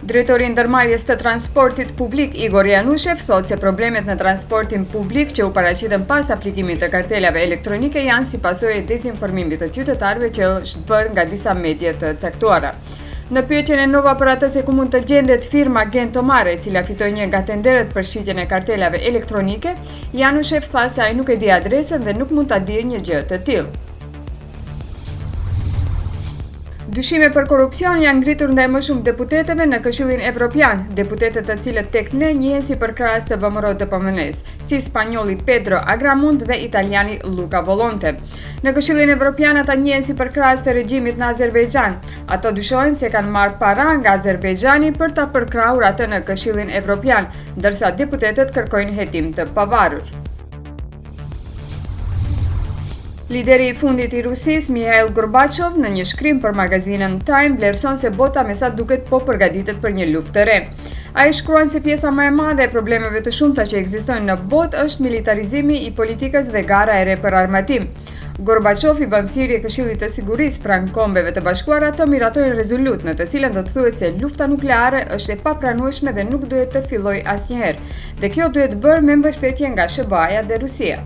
Drejtori i ndërmarrjes të transportit publik Igor Janushev thotë se problemet në transportin publik që u paraqiten pas aplikimit të kartelave elektronike janë si pasojë e dezinformimit të qytetarëve që është bërë nga disa media të caktuara. Në pyetjen e Nova për atë se ku mund të gjendet firma Gentomare, e cila fitoi një nga tenderet për shitjen e kartelave elektronike, Janushev tha se ai nuk e di adresën dhe nuk mund ta dijë një gjë të tillë. Dyshime për korrupsion janë ngritur ndaj më shumë deputetëve në Këshillin Evropian, deputetët të cilët tek ne njihen si përkrahas të VMRO-DPMN-s, si spanjolli Pedro Agramunt dhe italiani Luca Volonte. Në Këshillin Evropian ata njihen si përkrahas të regjimit në Azerbejxhan. Ato dyshohen se kanë marrë para nga Azerbejxhani për ta përkrahur atë në Këshillin Evropian, ndërsa deputetët kërkojnë hetim të pavarur. Lideri i fundit i Rusisë, Mikhail Gorbachev, në një shkrim për magazinën Time, vlerëson se bota me sa duket po përgatitet për një luftë të re. Ai shkruan se pjesa më e madhe e problemeve të shumta që ekzistojnë në botë është militarizimi i politikës dhe gara e re për armatim. Gorbachev i bën thirrje Këshillit të Sigurisë pranë Kombeve të Bashkuara të miratojnë rezolut në të cilën do të thuhet se lufta nukleare është e papranueshme dhe nuk duhet të fillojë asnjëherë, dhe kjo duhet bërë me mbështetje nga SBA-ja dhe Rusia.